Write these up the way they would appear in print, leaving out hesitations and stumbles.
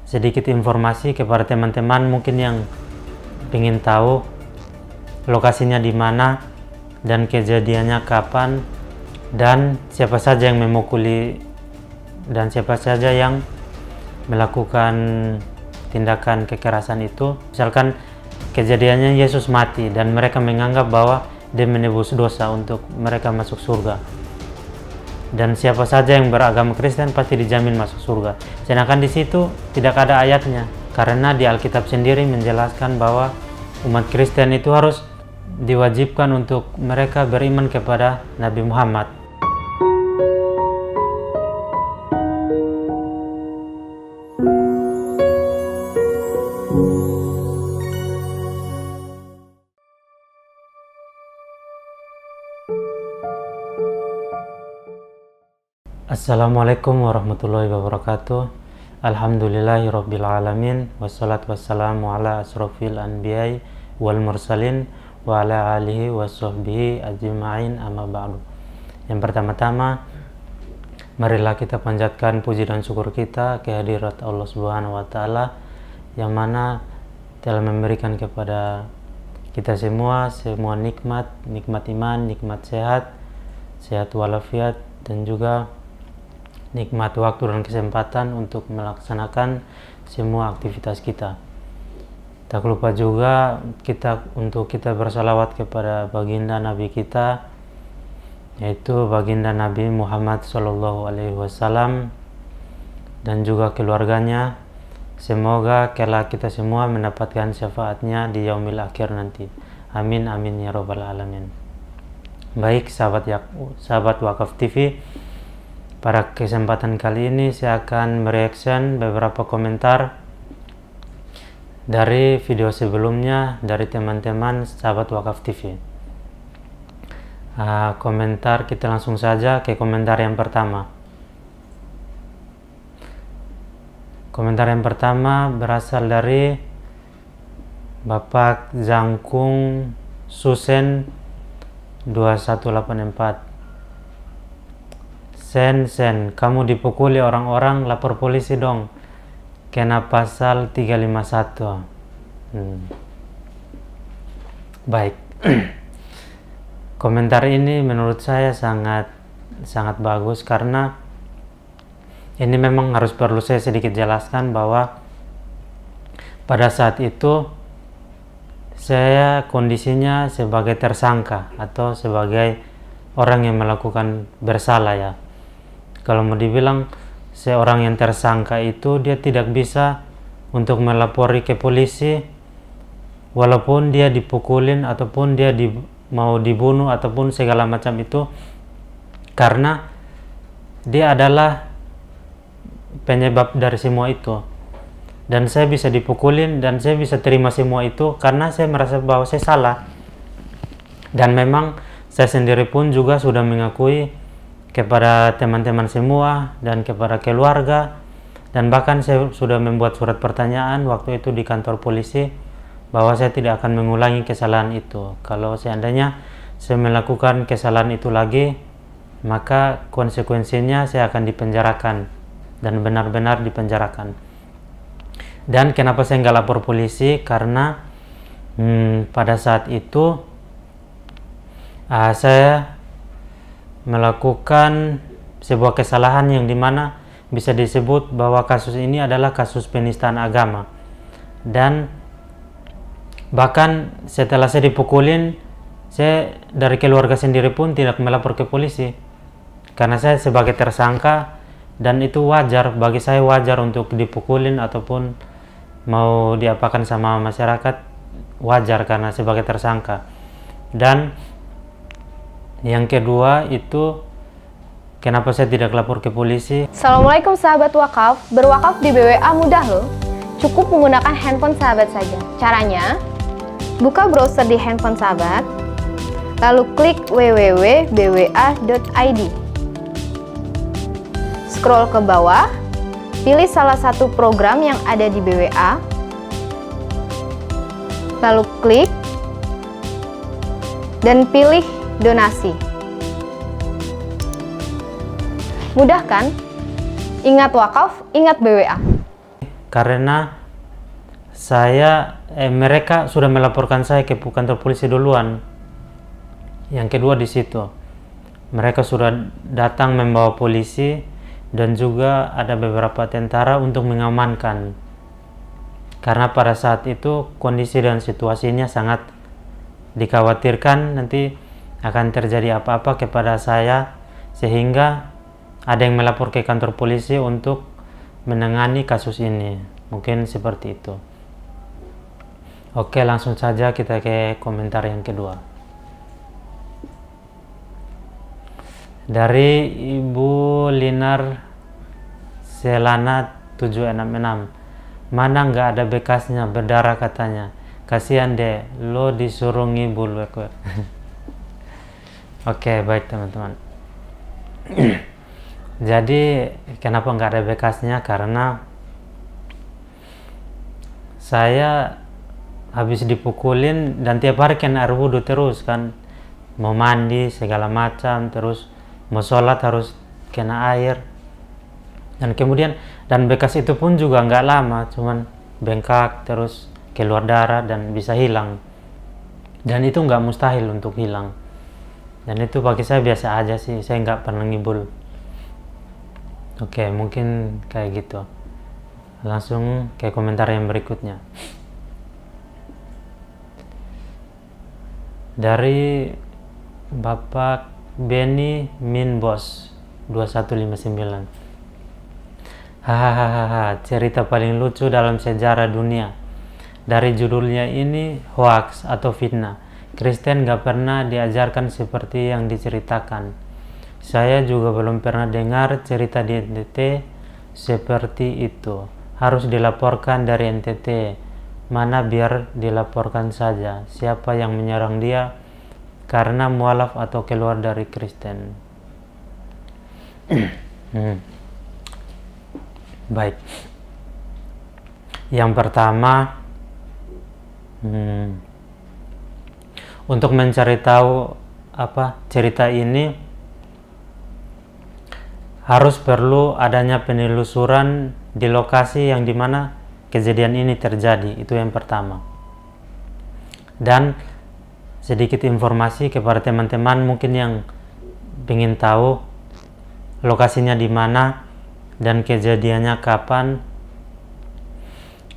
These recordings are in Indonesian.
sedikit informasi kepada teman-teman mungkin yang ingin tahu lokasinya di mana dan kejadiannya kapan dan siapa saja yang memukuli dan siapa saja yang melakukan tindakan kekerasan itu. Misalkan kejadiannya Yesus mati dan mereka menganggap bahwa dia menebus dosa untuk mereka masuk surga, dan siapa saja yang beragama Kristen pasti dijamin masuk surga. Sedangkan di situ tidak ada ayatnya, karena di Alkitab sendiri menjelaskan bahwa umat Kristen itu harus diwajibkan untuk mereka beriman kepada Nabi Muhammad. Assalamualaikum warahmatullahi wabarakatuh. Alhamdulillahirabbil alamin wassalatu wassalamu ala asrofil anbiya'i wal mursalin wa ala alihi washabbihi ajma'in, amma ba'du. Yang pertama-tama, marilah kita panjatkan puji dan syukur kita kehadirat Allah Subhanahu wa taala yang mana telah memberikan kepada kita semua nikmat iman, nikmat sehat walafiat, dan juga nikmat waktu dan kesempatan untuk melaksanakan semua aktivitas kita. Tak lupa juga kita bersalawat kepada baginda Nabi kita, yaitu baginda Nabi Muhammad SAW, dan juga keluarganya. Semoga kelak kita semua mendapatkan syafaatnya di yaumil akhir nanti. Amin amin ya robbal alamin. Baik sahabat Wakaf TV, pada kesempatan kali ini saya akan mereaction beberapa komentar dari video sebelumnya dari teman-teman sahabat Wakaf TV. Komentar, kita langsung saja ke komentar yang pertama. Komentar yang pertama berasal dari Bapak Zangkung Susen 2184. Sen, kamu dipukuli orang-orang, lapor polisi dong, kena pasal 351. Baik. Komentar ini menurut saya sangat bagus, karena ini memang perlu saya sedikit jelaskan bahwa pada saat itu saya kondisinya sebagai tersangka atau sebagai orang yang melakukan bersalah ya. Kalau mau dibilang seorang yang tersangka itu dia tidak bisa untuk melapori ke polisi walaupun dia dipukulin ataupun dia mau dibunuh ataupun segala macam itu, karena dia adalah penyebab dari semua itu. Dan saya bisa dipukulin dan saya bisa terima semua itu karena saya merasa bahwa saya salah. Dan memang saya sendiri pun juga sudah mengakui kepada teman-teman semua dan kepada keluarga, dan bahkan saya sudah membuat surat pertanyaan waktu itu di kantor polisi bahwa saya tidak akan mengulangi kesalahan itu. Kalau seandainya saya melakukan kesalahan itu lagi, maka konsekuensinya saya akan dipenjarakan dan benar-benar dipenjarakan. Dan kenapa saya nggak lapor polisi? Karena pada saat itu saya melakukan sebuah kesalahan yang dimana bisa disebut bahwa kasus ini adalah kasus penistaan agama. Dan bahkan setelah saya dipukulin, saya dari keluarga sendiri pun tidak melapor ke polisi karena saya sebagai tersangka, dan itu wajar, bagi saya wajar untuk dipukulin ataupun mau diapakan sama masyarakat, wajar karena sebagai tersangka. Dan yang kedua itu kenapa saya tidak lapor ke polisi. Assalamualaikum sahabat wakaf, berwakaf di BWA mudah loh. Cukup menggunakan handphone sahabat saja. Caranya, buka browser di handphone sahabat, lalu klik www.bwa.id. Scroll ke bawah, pilih salah satu program yang ada di BWA, lalu klik dan pilih donasi. Mudah kan? Ingat wakaf, ingat BWA. karena mereka sudah melaporkan saya ke kantor polisi duluan. Yang kedua di situ, mereka sudah datang membawa polisi dan juga ada beberapa tentara untuk mengamankan. Karena pada saat itu kondisi dan situasinya sangat dikhawatirkan nanti akan terjadi apa-apa kepada saya, sehingga ada yang melapor ke kantor polisi untuk menangani kasus ini. Mungkin seperti itu. Oke, langsung saja kita ke komentar yang kedua. Dari Ibu Linar Selana 766. Mana nggak ada bekasnya, berdarah katanya. Kasihan deh, lo disuruh ngibul. Oke, baik teman-teman. Jadi kenapa nggak ada bekasnya? Karena saya habis dipukulin dan tiap hari kena air wudhu terus kan, mau mandi segala macam, terus mau sholat harus kena air, dan kemudian bekas itu pun juga nggak lama, cuman bengkak terus keluar darah dan bisa hilang, dan itu nggak mustahil untuk hilang, dan itu bagi saya biasa aja sih, saya nggak pernah ngibul. Oke, mungkin kayak gitu. Langsung ke komentar yang berikutnya. Dari Bapak Benny Min Bos 2159. Hahaha, cerita paling lucu dalam sejarah dunia. Dari judulnya ini hoax atau fitnah. Kristen gak pernah diajarkan seperti yang diceritakan. Saya juga belum pernah dengar cerita di NTT seperti itu. Harus dilaporkan dari NTT. Mana biar dilaporkan saja siapa yang menyerang dia karena mualaf atau keluar dari Kristen. Baik. Yang pertama, untuk mencari tahu apa cerita ini harus perlu adanya penelusuran di lokasi yang dimana kejadian ini terjadi, itu yang pertama. Dan sedikit informasi kepada teman-teman mungkin yang ingin tahu lokasinya di mana dan kejadiannya kapan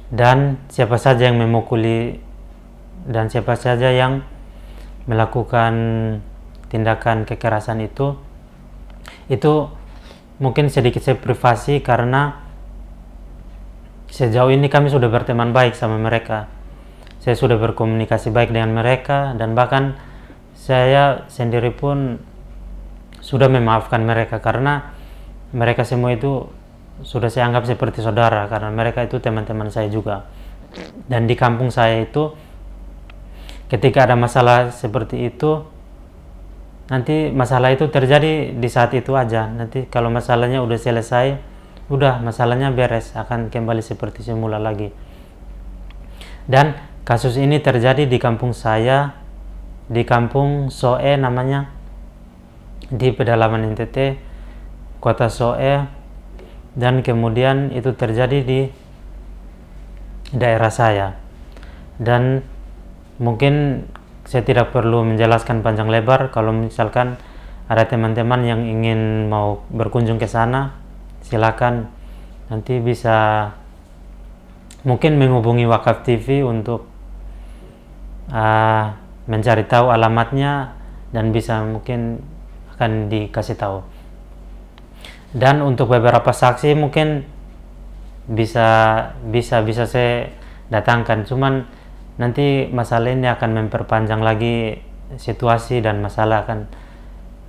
dan siapa saja yang memukuli dan siapa saja yang melakukan tindakan kekerasan itu mungkin sedikit saya privasi karena sejauh ini kami sudah berteman baik sama mereka. Saya sudah berkomunikasi baik dengan mereka dan bahkan saya sendiri pun sudah memaafkan mereka karena mereka semua itu sudah saya anggap seperti saudara karena mereka itu teman-teman saya juga. Dan di kampung saya itu ketika ada masalah seperti itu, nanti masalah itu terjadi di saat itu aja. Nanti kalau masalahnya udah selesai, udah masalahnya beres, akan kembali seperti semula lagi. Dan kasus ini terjadi di kampung saya, di kampung Soe namanya, di pedalaman NTT, kota Soe, dan kemudian itu terjadi di daerah saya. Dan mungkin saya tidak perlu menjelaskan panjang lebar. Kalau misalkan ada teman-teman yang ingin mau berkunjung ke sana, silakan nanti bisa mungkin menghubungi Wakaf TV untuk mencari tahu alamatnya dan bisa mungkin akan dikasih tahu. Dan untuk beberapa saksi mungkin bisa saya datangkan, cuman nanti masalah ini akan memperpanjang lagi situasi dan masalah akan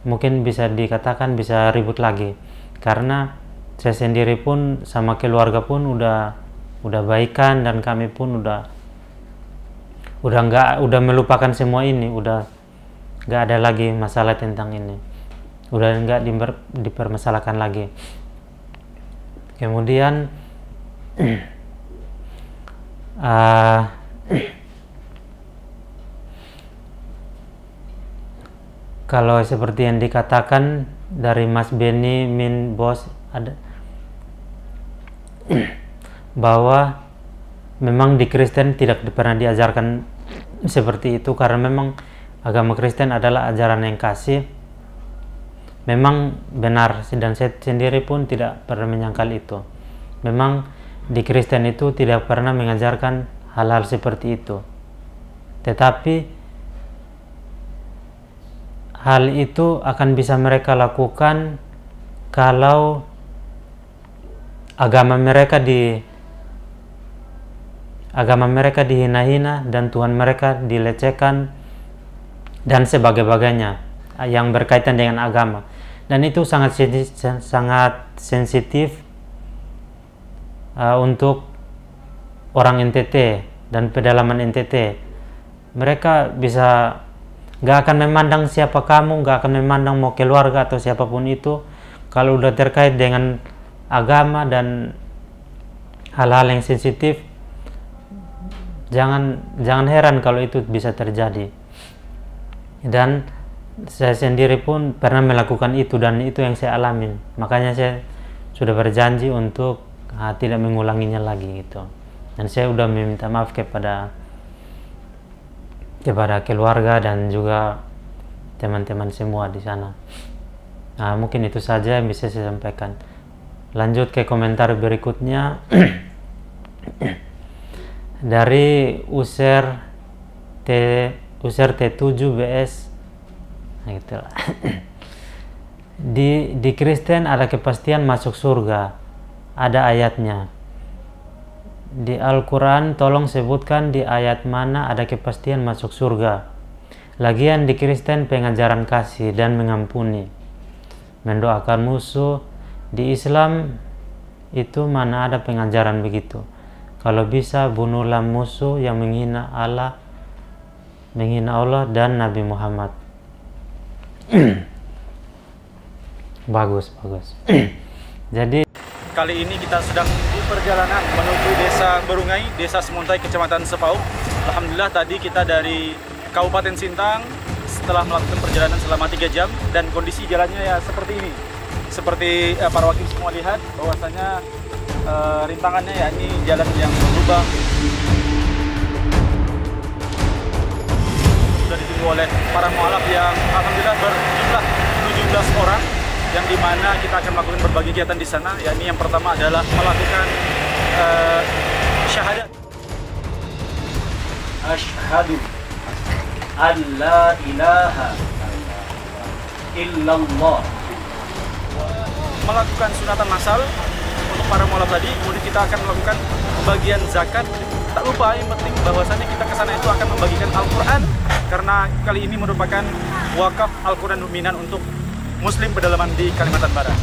mungkin bisa dikatakan bisa ribut lagi karena saya sendiri pun sama keluarga pun udah baikan dan kami pun udah melupakan semua ini, udah nggak ada lagi masalah tentang ini, udah nggak dipermasalahkan lagi. Kemudian kalau seperti yang dikatakan dari Mas Benny Min Bos, ada bahwa memang di Kristen tidak pernah diajarkan seperti itu, karena memang agama Kristen adalah ajaran yang kasih. Memang benar, dan saya sendiri pun tidak pernah menyangkal itu. Memang di Kristen itu tidak pernah mengajarkan hal-hal seperti itu. Tetapi hal itu akan bisa mereka lakukan kalau agama mereka dihina-hina dan Tuhan mereka dilecehkan dan sebagainya yang berkaitan dengan agama. Dan itu sangat sensitif untuk orang NTT dan pedalaman NTT. Mereka bisa gak akan memandang siapa kamu, gak akan memandang mau keluarga atau siapapun itu. Kalau udah terkait dengan agama dan hal-hal yang sensitif, jangan heran kalau itu bisa terjadi. Dan saya sendiri pun pernah melakukan itu, dan itu yang saya alamin. Makanya saya sudah berjanji untuk tidak mengulanginya lagi gitu. Dan saya udah meminta maaf kepada keluarga dan juga teman-teman semua di sana. Nah, mungkin itu saja yang bisa saya sampaikan. Lanjut ke komentar berikutnya. Dari user T7BS. Nah, itulah. Di Kristen ada kepastian masuk surga, ada ayatnya. Di Al-Quran tolong sebutkan di ayat mana ada kepastian masuk surga. Lagian di Kristen pengajaran kasih dan mengampuni, mendoakan musuh. Di Islam itu mana ada pengajaran begitu. Kalau bisa bunuhlah musuh yang menghina Allah dan Nabi Muhammad. Bagus. Jadi kali ini kita sedang di perjalanan menuju Desa Berungai, Desa Semuntai, Kecamatan Sepau. Alhamdulillah tadi kita dari Kabupaten Sintang setelah melakukan perjalanan selama 3 jam, dan kondisi jalannya ya seperti ini. Seperti para wakil semua lihat bahwasanya rintangannya ya ini jalan yang berlubang. Sudah ditunggu oleh para mualaf yang alhamdulillah berjumlah 17 orang, yang dimana kita akan melakukan berbagai kegiatan di sana. Yakni yang pertama adalah melakukan syahadat. Asyhadu an la ilaha illallah. Melakukan sunatan massal untuk para mualaf tadi. Kemudian kita akan melakukan pembagian zakat. Tak lupa yang penting bahwasannya kita ke sana itu akan membagikan Al-Quran, karena kali ini merupakan wakaf Al-Quran dominan untuk Muslim pedalaman di Kalimantan Barat.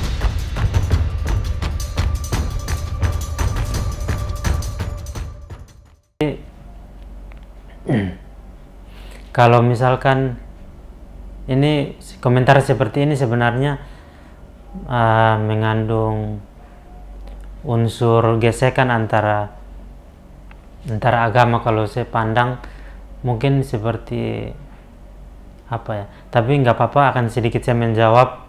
Kalau misalkan ini komentar seperti ini sebenarnya mengandung unsur gesekan antara agama. Kalau saya pandang mungkin seperti apa ya, tapi nggak apa-apa, akan sedikit saya menjawab.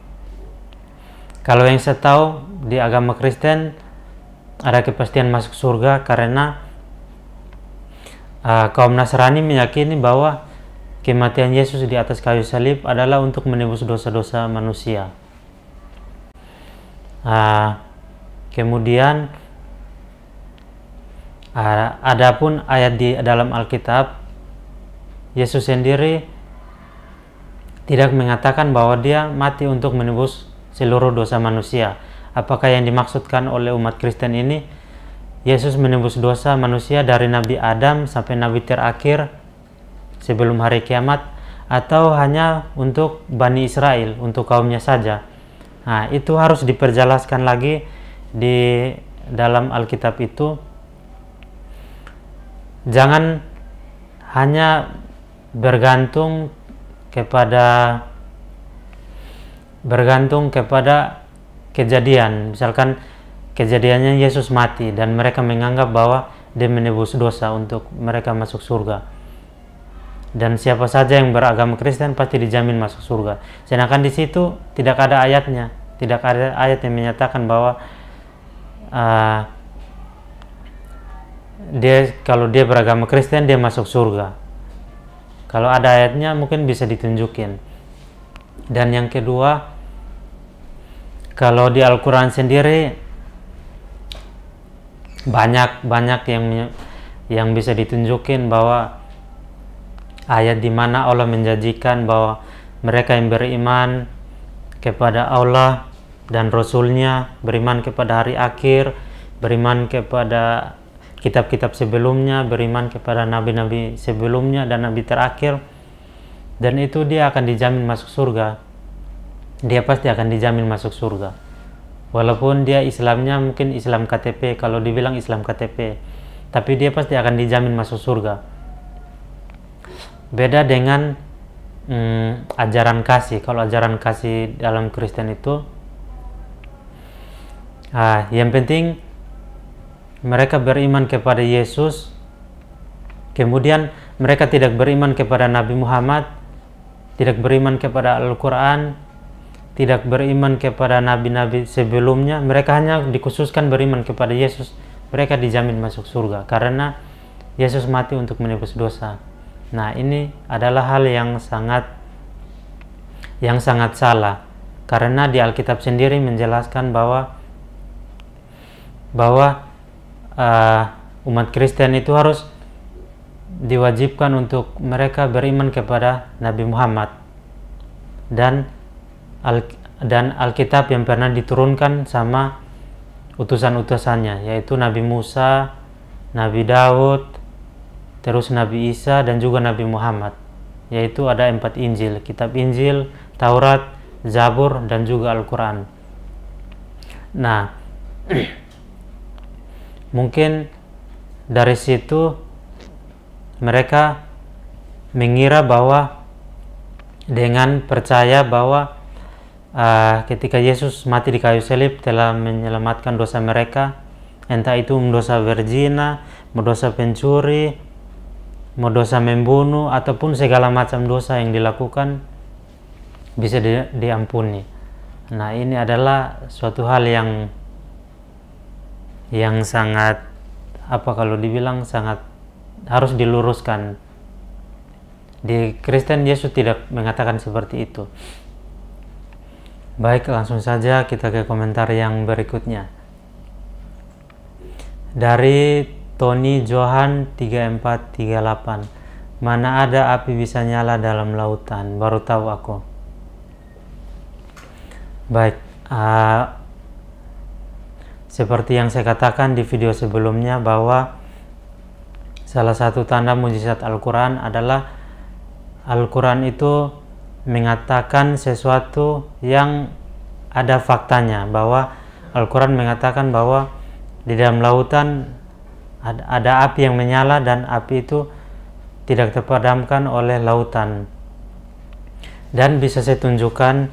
Kalau yang saya tahu di agama Kristen ada kepastian masuk surga karena kaum Nasrani meyakini bahwa kematian Yesus di atas kayu salib adalah untuk menebus dosa-dosa manusia. Kemudian adapun ayat di dalam Alkitab, Yesus sendiri tidak mengatakan bahwa dia mati untuk menebus seluruh dosa manusia. Apakah yang dimaksudkan oleh umat Kristen ini, Yesus menebus dosa manusia dari Nabi Adam sampai Nabi terakhir sebelum hari kiamat, atau hanya untuk Bani Israel, untuk kaumnya saja? Nah, itu harus diperjelaskan lagi di dalam Alkitab itu. Jangan hanya bergantung kepada kejadian. Misalkan kejadiannya Yesus mati dan mereka menganggap bahwa dia menebus dosa untuk mereka masuk surga, dan siapa saja yang beragama Kristen pasti dijamin masuk surga. Sedangkan di situ tidak ada ayatnya, tidak ada ayat yang menyatakan bahwa kalau dia beragama Kristen dia masuk surga. Kalau ada ayatnya mungkin bisa ditunjukin. Dan yang kedua, kalau di Al-Quran sendiri banyak yang bisa ditunjukin bahwa ayat di mana Allah menjanjikan bahwa mereka yang beriman kepada Allah dan Rasul-Nya, beriman kepada hari akhir, beriman kepada kitab-kitab sebelumnya, beriman kepada nabi-nabi sebelumnya dan nabi terakhir, dan itu dia akan dijamin masuk surga. Dia pasti akan dijamin masuk surga. Walaupun dia Islamnya mungkin Islam KTP, kalau dibilang Islam KTP, tapi dia pasti akan dijamin masuk surga. Beda dengan ajaran kasih. Kalau ajaran kasih dalam Kristen itu, yang penting mereka beriman kepada Yesus, kemudian mereka tidak beriman kepada Nabi Muhammad, tidak beriman kepada Al-Quran, tidak beriman kepada nabi-nabi sebelumnya. Mereka hanya dikhususkan beriman kepada Yesus. Mereka dijamin masuk surga karena Yesus mati untuk menebus dosa. Nah, ini adalah hal yang sangat salah, karena di Alkitab sendiri menjelaskan bahwa umat Kristen itu harus diwajibkan untuk mereka beriman kepada Nabi Muhammad dan Alkitab yang pernah diturunkan sama utusan-utusannya, yaitu Nabi Musa, Nabi Daud, terus Nabi Isa dan juga Nabi Muhammad, yaitu ada 4 Injil, kitab Injil, Taurat, Zabur dan juga Al-Quran. Nah, mungkin dari situ mereka mengira bahwa dengan percaya bahwa ketika Yesus mati di kayu salib telah menyelamatkan dosa mereka, entah itu dosa berzina, dosa pencuri, dosa membunuh, ataupun segala macam dosa yang dilakukan bisa diampuni. Nah, ini adalah suatu hal yang sangat, kalau dibilang sangat harus diluruskan. Di Kristen Yesus tidak mengatakan seperti itu. Baik, langsung saja kita ke komentar yang berikutnya. Dari Tony Johan 3438, mana ada api bisa nyala dalam lautan, baru tahu aku. Baik, seperti yang saya katakan di video sebelumnya bahwa salah satu tanda mujizat Al-Quran adalah Al-Quran itu mengatakan sesuatu yang ada faktanya, bahwa Al-Quran mengatakan bahwa di dalam lautan ada api yang menyala dan api itu tidak terpadamkan oleh lautan. Dan bisa saya tunjukkan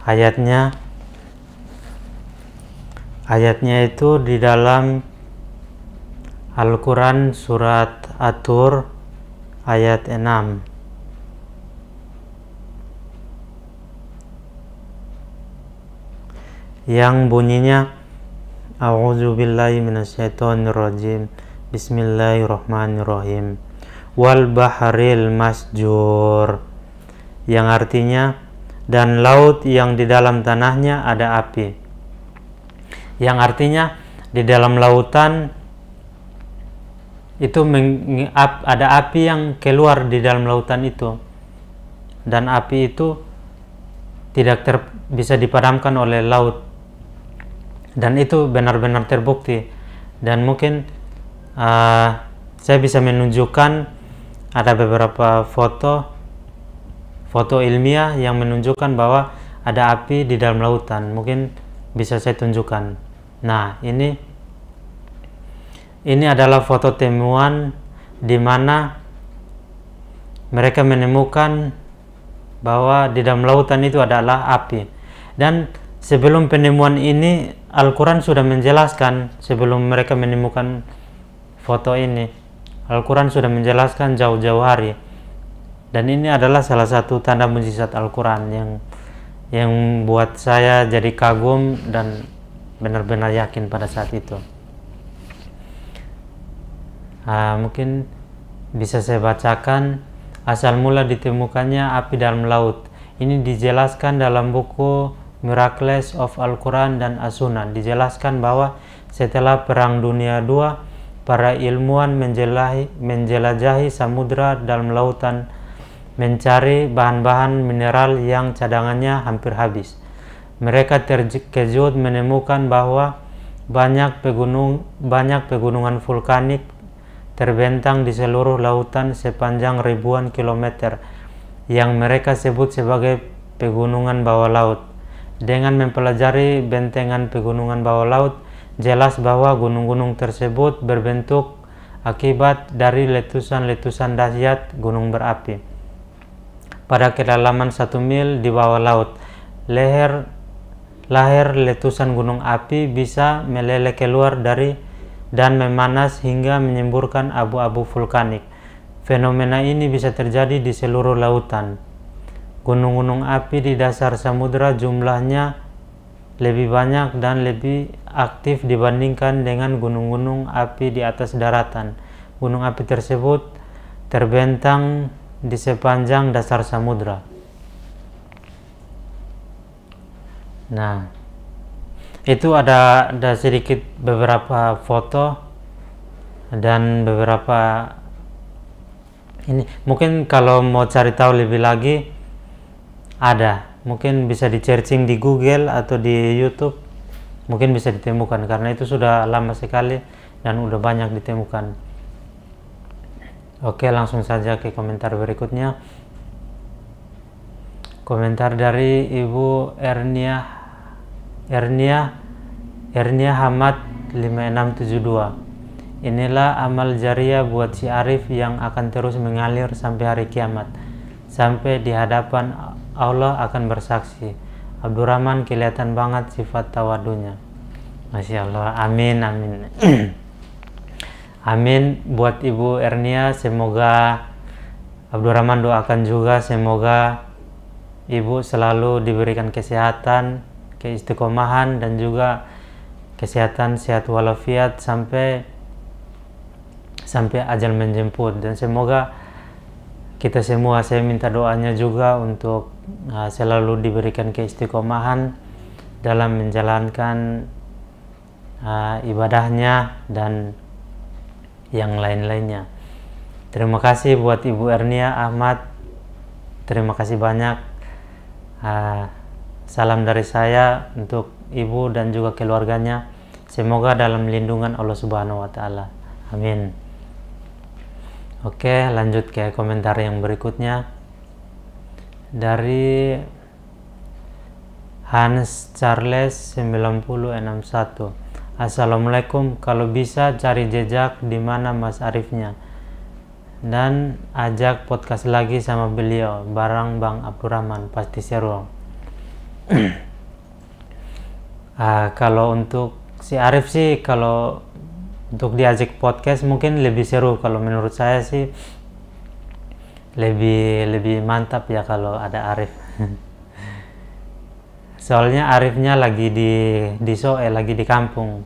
ayatnya. Ayatnya itu di dalam Al-Quran surat At-Tur ayat 6. Yang bunyinya A'udzubillahi minasyaitonirrajim, Bismillahirrahmanirrahim, wal bahril masjur, yang artinya dan laut yang di dalam tanahnya ada api. Yang artinya di dalam lautan itu ada api yang keluar di dalam lautan itu, dan api itu tidak bisa dipadamkan oleh laut, dan itu benar-benar terbukti. Dan mungkin saya bisa menunjukkan ada beberapa foto ilmiah yang menunjukkan bahwa ada api di dalam lautan. Mungkin bisa saya tunjukkan. Nah, ini adalah foto temuan di mana mereka menemukan bahwa di dalam lautan itu adalah api. Dan sebelum penemuan ini Al-Quran sudah menjelaskan, sebelum mereka menemukan foto ini, Al-Quran sudah menjelaskan jauh-jauh hari. Dan ini adalah salah satu tanda mujizat Al-Quran yang buat saya jadi kagum dan benar-benar yakin pada saat itu. Mungkin bisa saya bacakan. Asal mula ditemukannya api dalam laut. Ini dijelaskan dalam buku Miracles of Al-Quran dan As-Sunnah. Dijelaskan bahwa setelah Perang Dunia II, para ilmuwan menjelajahi samudra dalam lautan mencari bahan-bahan mineral yang cadangannya hampir habis. Mereka terkejut menemukan bahwa banyak pegunungan vulkanik terbentang di seluruh lautan sepanjang ribuan kilometer yang mereka sebut sebagai pegunungan bawah laut. Dengan mempelajari bentengan pegunungan bawah laut, jelas bahwa gunung-gunung tersebut berbentuk akibat dari letusan-letusan dahsyat gunung berapi. Pada kedalaman 1 mil di bawah laut, leher letusan gunung api bisa meleleh keluar dan memanas hingga menyemburkan abu-abu vulkanik. Fenomena ini bisa terjadi di seluruh lautan. Gunung-gunung api di dasar samudra jumlahnya lebih banyak dan lebih aktif dibandingkan dengan gunung-gunung api di atas daratan. Gunung api tersebut terbentang di sepanjang dasar samudra. Nah, itu ada sedikit beberapa foto dan beberapa ini. Mungkin kalau mau cari tahu lebih lagi, mungkin bisa di searching di Google atau di YouTube, mungkin bisa ditemukan karena itu sudah lama sekali dan udah banyak ditemukan. Oke, langsung saja ke komentar berikutnya. Komentar dari Ibu Ernia Hamad 5672. Inilah amal jariah buat si Arif yang akan terus mengalir sampai hari kiamat. Sampai di hadapan Allah akan bersaksi. Abdurrahman kelihatan banget sifat tawadunya. Masya Allah, amin amin. Amin buat Ibu Ernia. Semoga Abdurrahman doakan juga, semoga Ibu selalu diberikan kesehatan, keistiqomahan, dan juga kesehatan sehat walafiat sampai ajal menjemput. Dan semoga kita semua, saya minta doanya juga untuk selalu diberikan keistiqomahan dalam menjalankan ibadahnya dan yang lain-lainnya. Terima kasih buat Ibu Ernia Ahmad, terima kasih banyak. Salam dari saya untuk Ibu dan juga keluarganya. Semoga dalam lindungan Allah Subhanahu wa Ta'ala. Amin. Oke, lanjut ke komentar yang berikutnya dari Hans Charles 9061. Assalamualaikum, kalau bisa cari jejak di mana Mas Arifnya dan ajak podcast lagi sama beliau bareng Bang Abdurrahman, pasti seru. Kalau untuk si Arif sih, kalau untuk diajak podcast mungkin lebih seru. Kalau menurut saya sih lebih mantap ya kalau ada Arif. Soalnya Arifnya lagi lagi di kampung,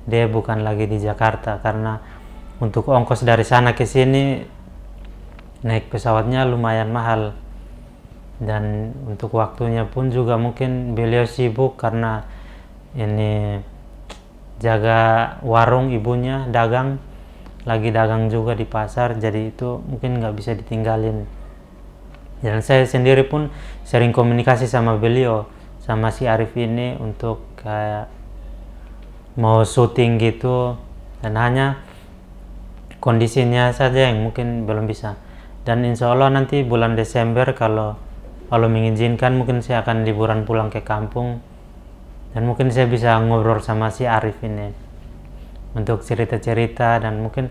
dia bukan lagi di Jakarta, karena untuk ongkos dari sana ke sini naik pesawatnya lumayan mahal, dan untuk waktunya pun juga mungkin beliau sibuk karena ini jaga warung ibunya, lagi dagang juga di pasar, jadi itu mungkin nggak bisa ditinggalin. Dan saya sendiri pun sering komunikasi sama beliau, sama si Arif ini untuk kayak mau syuting gitu, dan hanya kondisinya saja yang mungkin belum bisa. Dan insya Allah nanti bulan Desember kalau Allah mengizinkan, mungkin saya akan liburan pulang ke kampung, dan mungkin saya bisa ngobrol sama si Arif ini untuk cerita-cerita, dan mungkin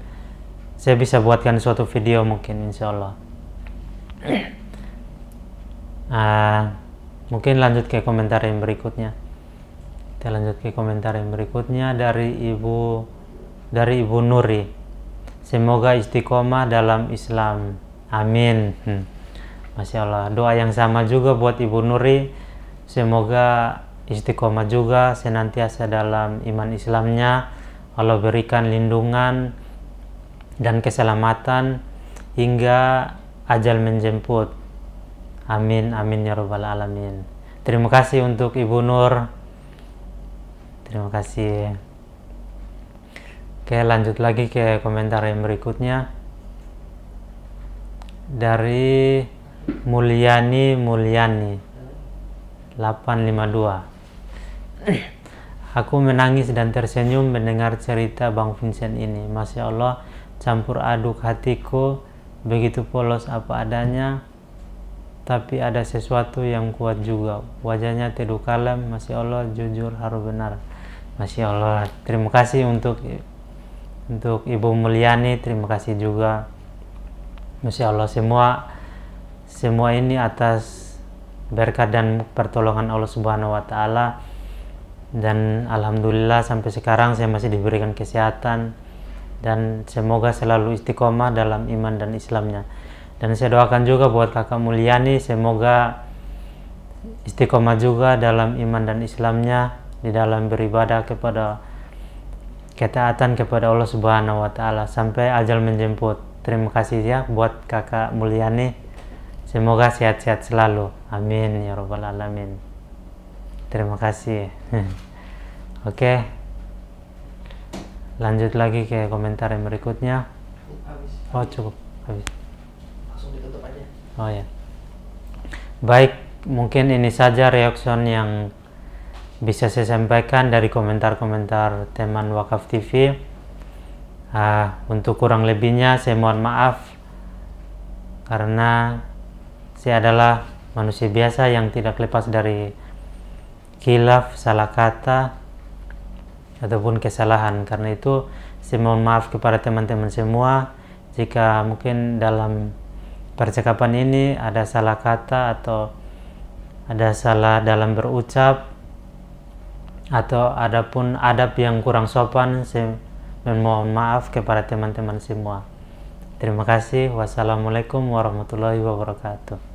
saya bisa buatkan suatu video mungkin insya Allah. Mungkin lanjut ke komentar yang berikutnya. Kita lanjut ke komentar yang berikutnya dari Ibu Nuri. Semoga istiqomah dalam Islam. Amin. Masya Allah, doa yang sama juga buat Ibu Nuri. Semoga istiqomah juga senantiasa dalam iman Islamnya. Allah berikan lindungan dan keselamatan hingga ajal menjemput. Amin, amin ya rabbal alamin. Terima kasih untuk Ibu Nur. Terima kasih. Oke, lanjut lagi ke komentar yang berikutnya. Dari Mulyani 852. Aku menangis dan tersenyum mendengar cerita Bang Vincent ini. Masya Allah, campur aduk hatiku, begitu polos apa adanya, tapi ada sesuatu yang kuat juga. Wajahnya teduh kalem, Masya Allah, jujur harus benar. Masya Allah, terima kasih untuk Ibu Mulyani, terima kasih juga. Masya Allah, semua ini atas berkat dan pertolongan Allah Subhanahu wa Ta'ala, dan alhamdulillah sampai sekarang saya masih diberikan kesehatan, dan semoga selalu istiqomah dalam iman dan Islamnya. Dan saya doakan juga buat kakak Mulyani, semoga istiqomah juga dalam iman dan Islamnya, di dalam beribadah kepada ketaatan kepada Allah Subhanahu wa Ta'ala sampai ajal menjemput. Terima kasih ya buat kakak Mulyani, semoga sehat-sehat selalu, amin ya rabbal alamin. Terima kasih. Oke, lanjut lagi ke komentar yang berikutnya. Oh cukup, habis. Langsung ditutup aja. Oh ya, baik, mungkin ini saja reaction yang bisa saya sampaikan dari komentar-komentar teman Wakaf TV. Untuk kurang lebihnya saya mohon maaf, karena saya adalah manusia biasa yang tidak lepas dari khilaf, salah kata ataupun kesalahan. Karena itu saya mohon maaf kepada teman-teman semua jika mungkin dalam percakapan ini ada salah kata atau ada salah dalam berucap atau adapun adab yang kurang sopan. Saya mohon maaf kepada teman-teman semua. Terima kasih. Wassalamualaikum warahmatullahi wabarakatuh.